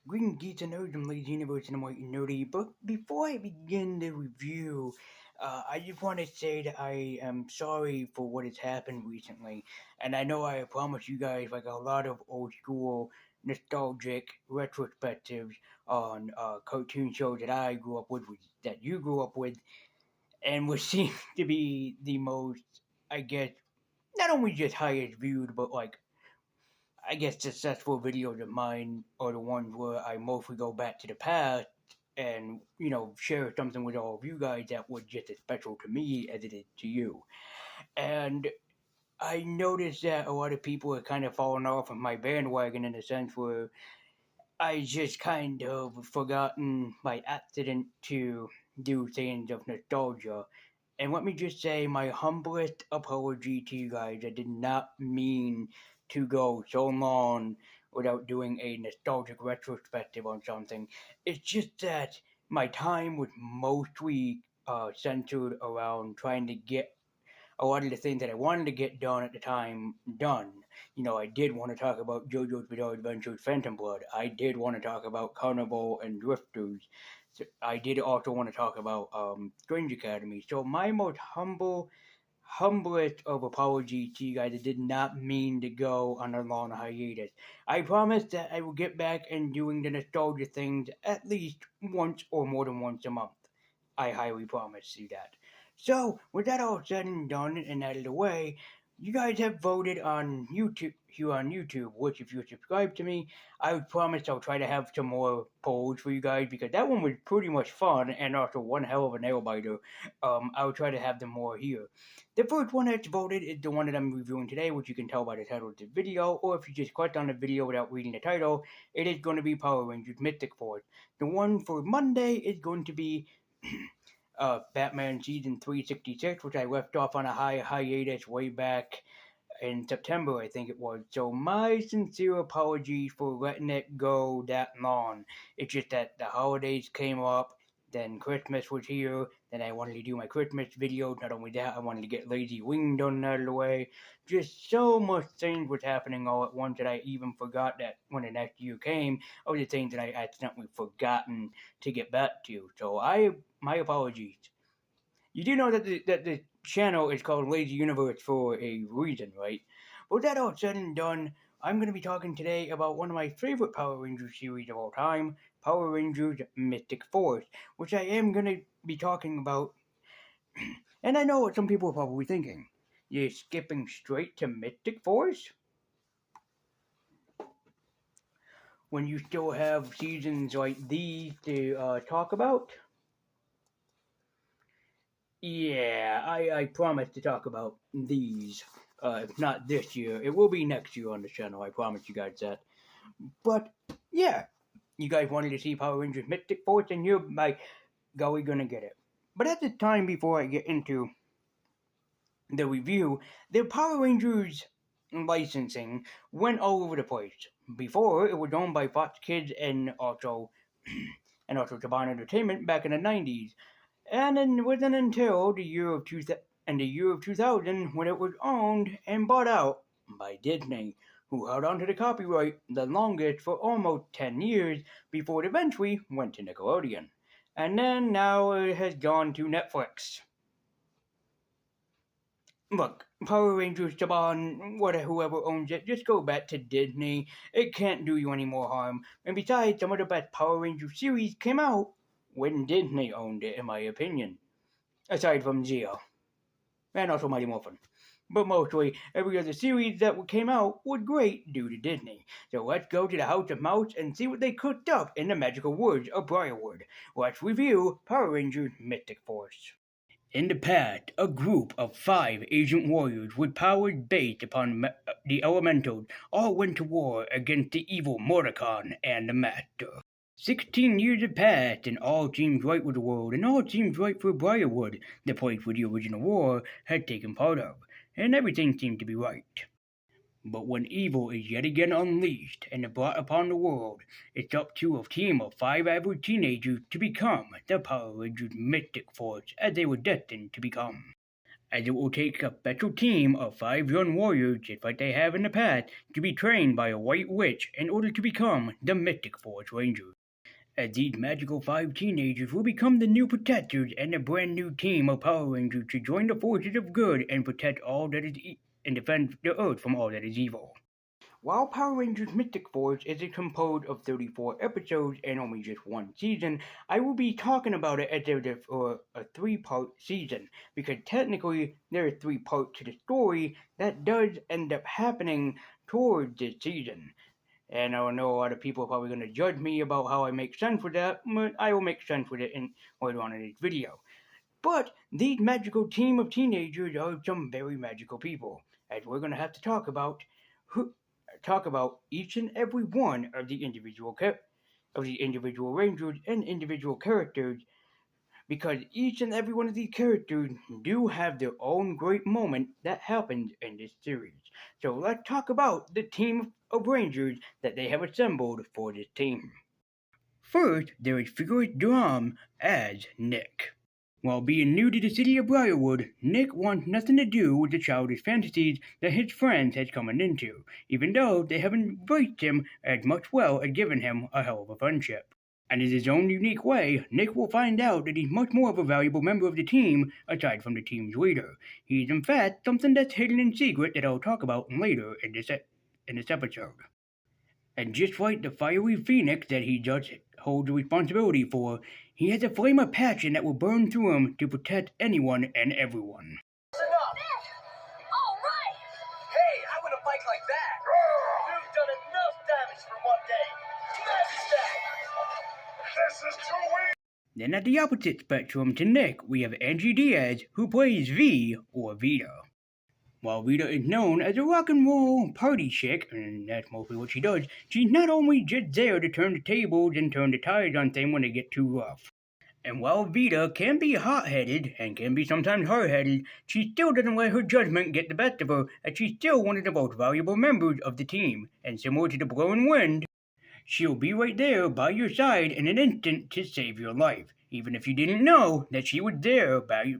Greetings, geeks and nerds, and Lazy Universe, and I'm White and Nerdy. But before I begin the review, I just want to say that I am sorry for what has happened recently. And I know I promised you guys like a lot of old school, nostalgic retrospectives on cartoon shows that I grew up with, that you grew up with, and which seems to be the most, I guess, not only just highest viewed, but like I guess successful videos of mine are the ones where I mostly go back to the past and, share something with all of you guys that was just as special to me as it is to you. And I noticed that a lot of people are kind of falling off of my bandwagon in a sense where I just kind of forgotten by accident to do things of nostalgia. And let me just say my humblest apology to you guys. I did not mean to go so long without doing a nostalgic retrospective on something. It's just that my time was mostly centered around trying to get a lot of the things that I wanted to get done at the time done. I did want to talk about JoJo's Bizarre Adventures Phantom Blood. I did want to talk about Carnival and Drifters. So I did also want to talk about Strange Academy. So my most humblest of apologies to you guys. I did not mean to go on a long hiatus. I promise that I will get back and doing the nostalgia things at least once or more than once a month. I highly promise you that. So, with that all said and done and out of the way, you guys have voted on YouTube here on YouTube, which if you subscribe to me, I would promise I'll try to have some more polls for you guys because that one was pretty much fun and also one hell of a nail biter. I'll try to have them more here. The first one that's voted is the one that I'm reviewing today, which you can tell by the title of the video, or if you just clicked on the video without reading the title, it is going to be Power Rangers Mystic Force. The one for Monday is going to be Batman Season 366, which I left off on a hiatus way back in September, I think it was. So my sincere apologies for letting it go that long. It's just that the holidays came up, then Christmas was here, then I wanted to do my Christmas videos. Not only that, I wanted to get Lazy Wing done out of the way. Just so much things was happening all at once that I even forgot that when the next year came, all the things that I accidentally forgotten to get back to. So my apologies. You do know that the channel is called Lazy Universe for a reason, right? With that all said and done, I'm going to be talking today about one of my favorite Power Rangers series of all time, Power Rangers Mystic Force, which I am going to be talking about. And I know what some people are probably thinking. You're skipping straight to Mystic Force? When you still have seasons like these to talk about? Yeah, I promise to talk about these. If not this year, it will be next year on the channel. I promise you guys that. But yeah, you guys wanted to see Power Rangers Mystic Force, and you're like, golly, gonna get it. But at the time, before I get into the review, the Power Rangers licensing went all over the place. Before, it was owned by Fox Kids and also Saban Entertainment back in the 90s. And it wasn't until the year of 2000 when it was owned and bought out by Disney, who held onto the copyright the longest for almost 10 years before it eventually went to Nickelodeon. And then now it has gone to Netflix. Look, Power Rangers, Saban, whoever owns it, just go back to Disney. It can't do you any more harm. And besides, some of the best Power Rangers series came out when Disney owned it, in my opinion. Aside from Zeo. And also Mighty Morphin. But mostly, every other series that came out was great due to Disney. So let's go to the House of Mouse and see what they cooked up in the magical woods of Briarwood. Let's review Power Rangers Mystic Force. In the past, a group of 5 ancient warriors with powers based upon the elementals all went to war against the evil Mordecai and the Master. 16 years have passed, and all seems right with the world, and all seems right for Briarwood, the place where the original war had taken part of, and everything seemed to be right. But when evil is yet again unleashed and brought upon the world, it's up to a team of 5 average teenagers to become the Power Rangers Mystic Force as they were destined to become. as it will take a special team of 5 young warriors, just like they have in the past, to be trained by a white witch in order to become the Mystic Forest Rangers. As these magical 5 teenagers will become the new protectors and a brand new team of Power Rangers to join the forces of good and protect all that is and defend the Earth from all that is evil. While Power Rangers Mystic Force is composed of 34 episodes and only just one season, I will be talking about it as if a 3-part season, because technically there are 3 parts to the story that does end up happening towards this season. And I know a lot of people are probably going to judge me about how I make sense with that, but I will make sense with it later on in this video. But these magical team of teenagers are some very magical people, as we're going to have to talk about each and every one of the individual rangers and individual characters, because each and every one of these characters do have their own great moment that happens in this series. So let's talk about the team of rangers that they have assembled for this team. First, there is Figurous Drum as Nick. While being new to the city of Briarwood, Nick wants nothing to do with the childish fantasies that his friends had come into, even though they have embraced him as much well as given him a hell of a friendship. And in his own unique way, Nick will find out that he's much more of a valuable member of the team aside from the team's leader. He's in fact something that's hidden in secret that I'll talk about later in this episode. And just like the fiery phoenix that he just holds responsibility for, he has a flame of passion that will burn through him to protect anyone and everyone. Enough! All right! Hey, I want a bike like that! You've done enough damage for one day! Match that! This is too weak! Then at the opposite spectrum to Nick, we have Angie Diaz, who plays V, or Vita. While Vita is known as a rock and roll party chick, and that's mostly what she does, she's not only just there to turn the tables and turn the tides on things when they get too rough. And while Vita can be hot-headed and can be sometimes hard-headed, she still doesn't let her judgment get the best of her, as she's still one of the most valuable members of the team. And similar to the blowing wind, she'll be right there by your side in an instant to save your life, even if you didn't know that she was there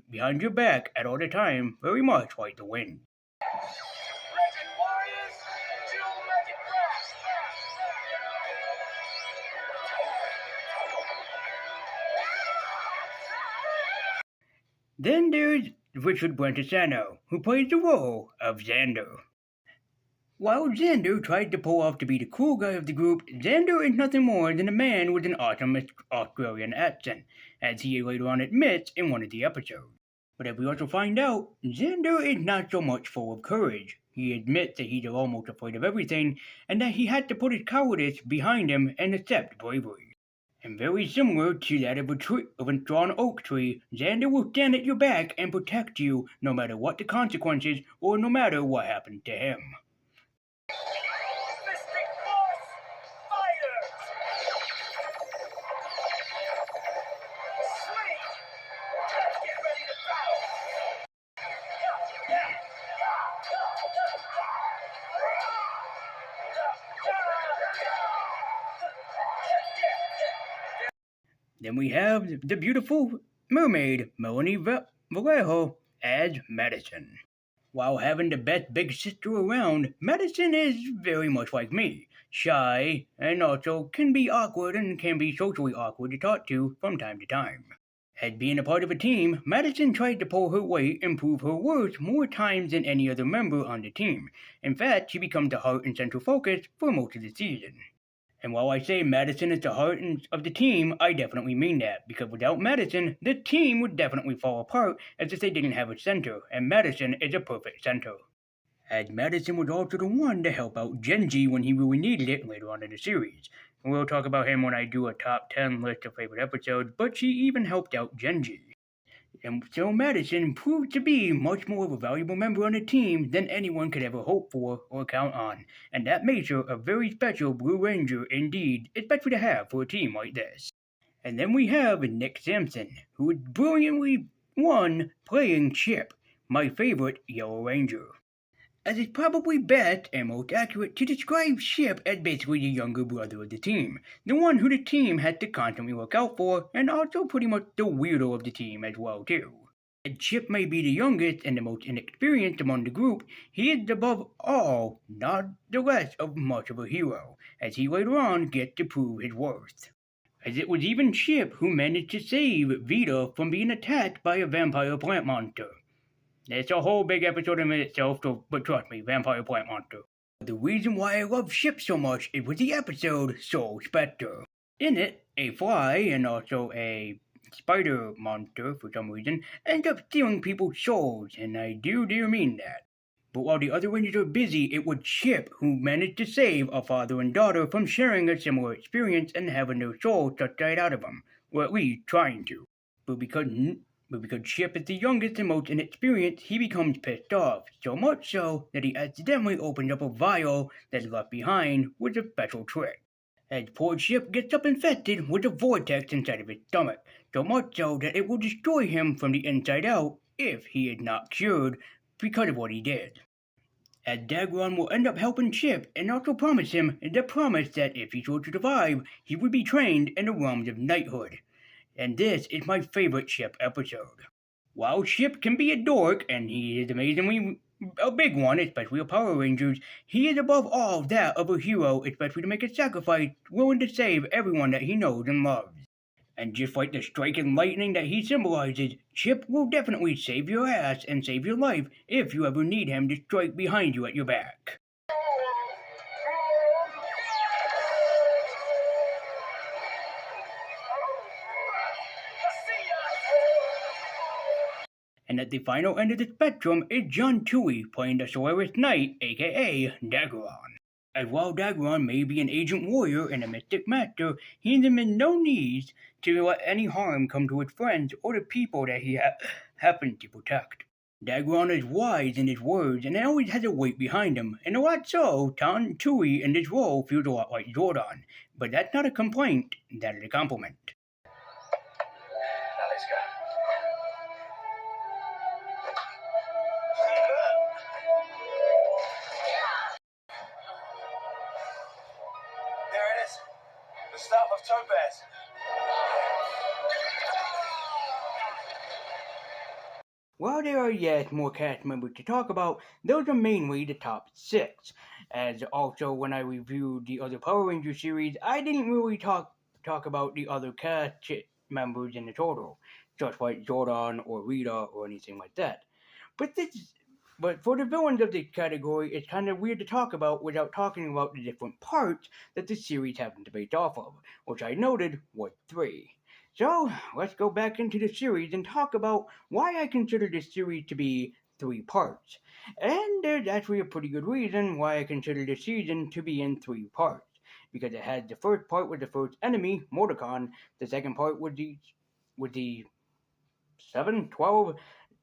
behind your back at all the time, very much like the wind. Magic Warriors, do magic blast! Then there's Richard Brantisano, who plays the role of Xander. While Xander tried to pull off to be the cool guy of the group, Xander is nothing more than a man with an awesome Australian accent, as he later on admits in one of the episodes. But as we also find out, Xander is not so much full of courage. He admits that he's almost afraid of everything, and that he had to put his cowardice behind him and accept bravery. And very similar to that of a strong oak tree, Xander will stand at your back and protect you no matter what the consequences or no matter what happens to him. Mystic Force, fighters! Sweet! Let's get ready to battle! Then we have the beautiful mermaid, Melanie Vallejo, as Madison. While having the best big sister around, Madison is very much like me, shy, and also can be awkward and can be socially awkward to talk to from time to time. As being a part of a team, Madison tried to pull her weight and prove her worth more times than any other member on the team. In fact, she becomes the heart and central focus for most of the season. And while I say Madison is the heart of the team, I definitely mean that, because without Madison, the team would definitely fall apart as if they didn't have a center, and Madison is a perfect center. As Madison was also the one to help out Genji when he really needed it later on in the series. And we'll talk about him when I do a top 10 list of favorite episodes, but she even helped out Genji. And so Madison proved to be much more of a valuable member on the team than anyone could ever hope for or count on, and that makes her a very special Blue Ranger indeed, especially to have for a team like this. And then we have Nick Sampson, who is brilliantly playing Chip, my favorite Yellow Ranger. As it's probably best and most accurate to describe Chip as basically the younger brother of the team, the one who the team had to constantly look out for, and also pretty much the weirdo of the team as well too. Chip may be the youngest and the most inexperienced among the group, he is above all not the less of much of a hero, as he later on gets to prove his worth. As it was even Chip who managed to save Vita from being attacked by a vampire plant monster. It's a whole big episode in itself, but trust me, vampire plant monster. The reason why I love Chip so much is with the episode Soul Spectre. In it, a fly and also a spider monster, for some reason, ends up stealing people's souls, and I do mean that. But while the other Rangers are busy, it was Chip who managed to save a father and daughter from sharing a similar experience and having their souls sucked right out of them, or at least trying to. But because Chip is the youngest and most inexperienced, he becomes pissed off, so much so that he accidentally opens up a vial that's left behind with a special trick. As poor Chip gets up infested with a vortex inside of his stomach, so much so that it will destroy him from the inside out if he is not cured because of what he did. As Dagron will end up helping Chip and also promise him the promise that if he were to survive, he would be trained in the realms of knighthood. And this is my favorite Chip episode. While Chip can be a dork, and he is amazingly a big one, especially of Power Rangers, he is above all that of a hero, especially to make a sacrifice, willing to save everyone that he knows and loves. And just like the strike and lightning that he symbolizes, Chip will definitely save your ass and save your life if you ever need him to strike behind you at your back. And at the final end of the spectrum is John Tui playing the Solaris Knight, aka Dagron. As while Dagron may be an ancient warrior and a mystic master, he is in no need to let any harm come to his friends or the people that he happens to protect. Dagron is wise in his words and always has a weight behind him, and a lot so, John Tui in this role feels a lot like Zordon. But that's not a complaint, that is a compliment. Now let's go. There it is. The staff of Topaz. While there are yet more cast members to talk about, those are mainly the top 6. As also when I reviewed the other Power Ranger series, I didn't really talk about the other cast members in the total, just like Zordon or Rita or anything like that. But for the villains of this category, it's kind of weird to talk about without talking about the different parts that the series happened to base off of, which I noted was 3. So, let's go back into the series and talk about why I consider this series to be 3 parts. And there's actually a pretty good reason why I consider this season to be in 3 parts. Because it had the first part with the first enemy, Mordecon, the second part with the 12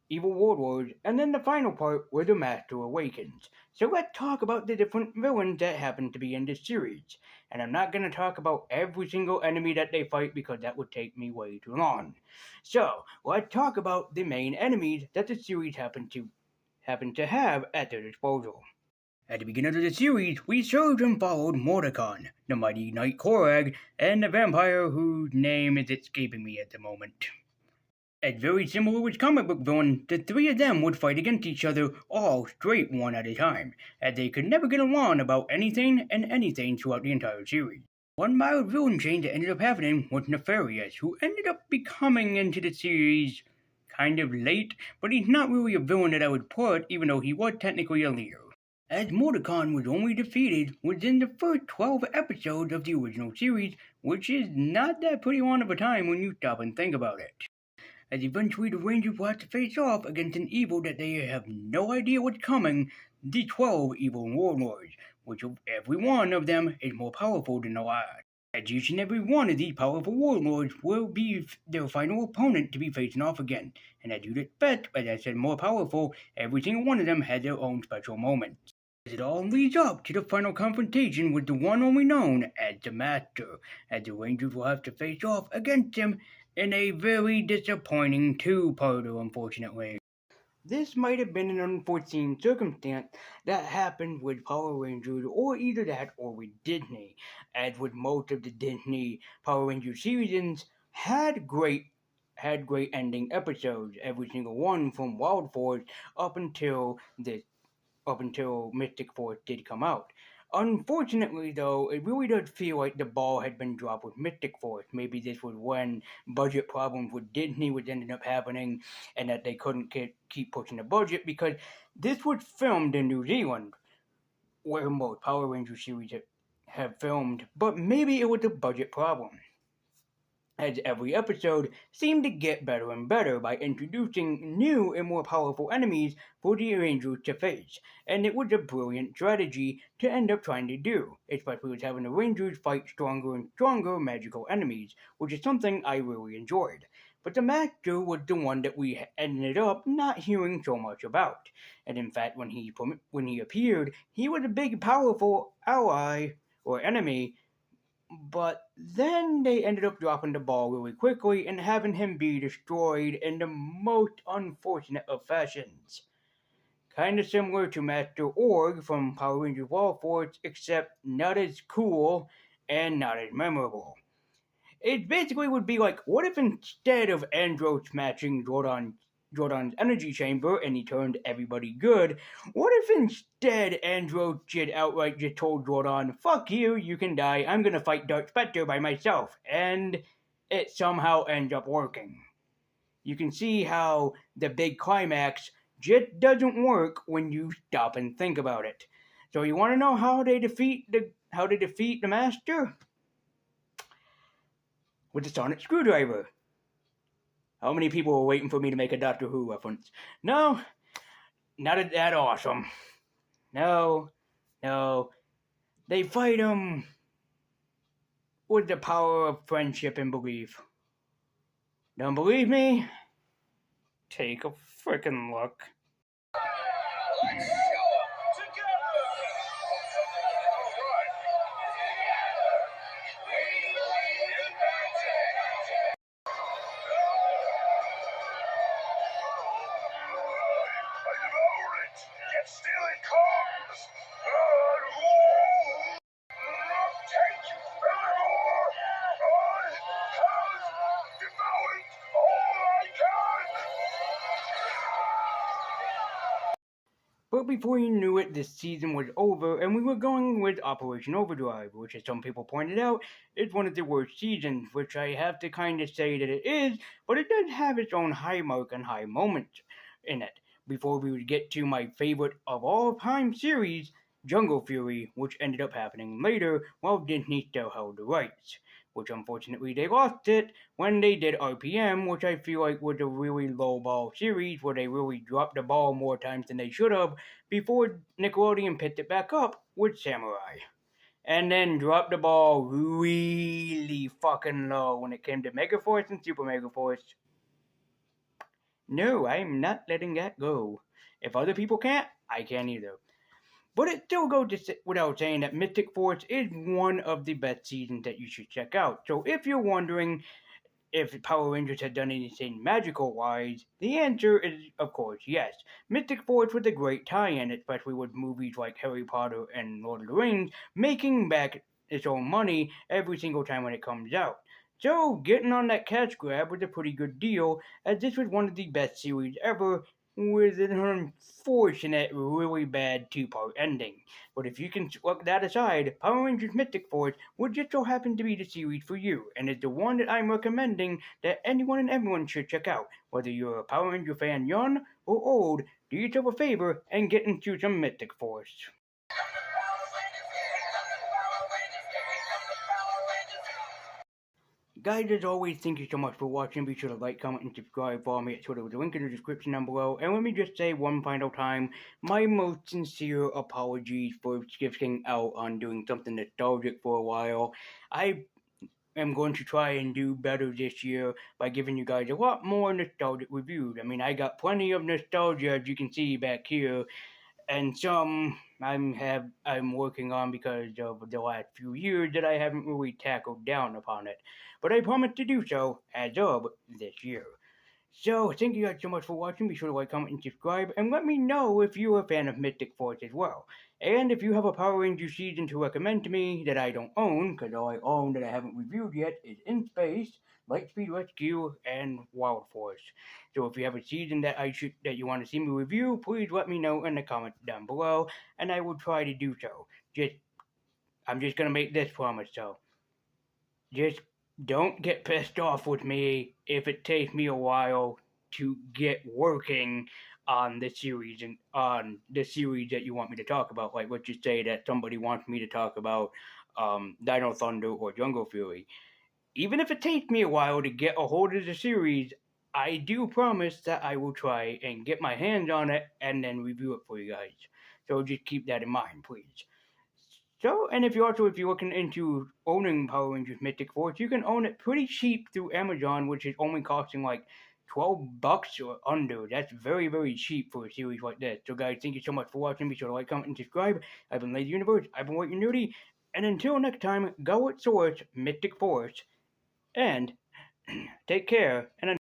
evil warlords, and then the final part where the Master awakens. So let's talk about the different villains that happen to be in this series. And I'm not going to talk about every single enemy that they fight because that would take me way too long. So let's talk about the main enemies that the series happen to have at their disposal. At the beginning of the series, we served and followed Mordecon, the mighty Knight Korag, and the vampire whose name is escaping me at the moment. As very similar with comic book villains, the 3 of them would fight against each other all straight one at a time, as they could never get along about anything and anything throughout the entire series. One mild villain change that ended up happening was Nefarious, who ended up becoming into the series kind of late, but he's not really a villain that I would put, even though he was technically a leader. As Mordecon was only defeated within the first 12 episodes of the original series, which is not that pretty long of a time when you stop and think about it. As eventually the Rangers will have to face off against an evil that they have no idea what's coming, the 12 evil warlords, which every one of them is more powerful than the last. As each and every one of these powerful warlords will be their final opponent to be facing off again, and as you'd expect, as I said, more powerful, every single one of them has their own special moments. As it all leads up to the final confrontation with the one only known as the Master, as the Rangers will have to face off against him in a very disappointing 2-parter, unfortunately. This might have been an unforeseen circumstance that happened with Power Rangers, or either that or with Disney, as with most of the Disney Power Rangers seasons had great had great ending episodes, every single one from Wild Force up until this up until Mystic Force did come out. Unfortunately, though, it really does feel like the ball had been dropped with Mystic Force. Maybe this was when budget problems with Disney was ended up happening, and that they couldn't keep pushing the budget because this was filmed in New Zealand, where most Power Rangers series have filmed. But maybe it was a budget problem, as every episode seemed to get better and better by introducing new and more powerful enemies for the Rangers to face, and it was a brilliant strategy to end up trying to do, especially with having the Rangers fight stronger and stronger magical enemies, which is something I really enjoyed. But the Master was the one that we ended up not hearing so much about, and in fact, when he appeared, he was a big, powerful ally or enemy, but then they ended up dropping the ball really quickly and having him be destroyed in the most unfortunate of fashions. Kinda similar to Master Org from Power Rangers Wall Force, except not as cool and not as memorable. It basically would be like, what if instead of Andros matching Jordan's energy chamber and he turned everybody good, what if instead Andros outright just told Jordan, fuck you, you can die, I'm gonna fight Dark Spectre by myself, and it somehow ends up working. You can see how the big climax just doesn't work when you stop and think about it. So you want to know how they defeat the Master? With the sonic screwdriver. How many people were waiting for me to make a Doctor Who reference? No, not that awesome. No. They fight him with the power of friendship and belief. Don't believe me? Take a frickin' look. Let's show 'em together! Alright. We believe in magic! I devour it, yet still it comes! Take you furthermore! I have devoured all I can! But before you knew it, this season was over, and we were going with Operation Overdrive, which, as some people pointed out, is one of the worst seasons, which I have to kind of say that it is, but it does have its own high mark and high moments in it. Before we would get to my favorite of all time series, Jungle Fury, which ended up happening later while Disney still held the rights, which unfortunately they lost it when they did RPM, which I feel like was a really low ball series where they really dropped the ball more times than they should have before Nickelodeon picked it back up with Samurai. And then dropped the ball really fucking low when it came to Megaforce and Super Megaforce. No, I'm not letting that go. If other people can't, I can't either. But it still goes without saying that Mystic Force is one of the best seasons that you should check out. So if you're wondering if Power Rangers had done anything magical-wise, the answer is, of course, yes. Mystic Force was a great tie-in, especially with movies like Harry Potter and Lord of the Rings, making back its own money every single time when it comes out. So, getting on that cash grab was a pretty good deal, as this was one of the best series ever, with an unfortunate, really bad two-part ending. But if you can look that aside, Power Rangers Mystic Force would just so happen to be the series for you, and is the one that I'm recommending that anyone and everyone should check out. Whether you're a Power Ranger fan young or old, do yourself a favor and get into some Mystic Force. Guys, as always, thank you so much for watching. Be sure to like, comment, and subscribe. Follow me at Twitter with a link in the description down below. And let me just say one final time, my most sincere apologies for skipping out on doing something nostalgic for a while. I am going to try and do better this year by giving you guys a lot more nostalgic reviews. I mean, I got plenty of nostalgia, as you can see back here, and some I'm working on because of the last few years that I haven't really tackled down upon it. But I promise to do so as of this year. So, thank you guys so much for watching. Be sure to like, comment, and subscribe, and let me know if you're a fan of Mystic Force as well. And if you have a Power Ranger season to recommend to me that I don't own, because all I own that I haven't reviewed yet is In Space, Lightspeed Rescue, and Wild Force. So if you have a season that you want to see me review, please let me know in the comments down below, and I will try to do so. I'm just gonna make this promise though. Just don't get pissed off with me if it takes me a while to get working on the series and on the series that you want me to talk about. Like, let's just say that somebody wants me to talk about Dino Thunder or Jungle Fury. Even if it takes me a while to get a hold of the series, I do promise that I will try and get my hands on it and then review it for you guys. So just keep that in mind, please. So, and if you're looking into owning Power Rangers Mystic Force, you can own it pretty cheap through Amazon, which is only costing like $12 or under. That's very, very cheap for a series like this. So, guys, thank you so much for watching. Be sure to like, comment, and subscribe. I've been Lazy Universe. I've been Waiting Nudie. And until next time, go with Source, Mystic Force, and take care. And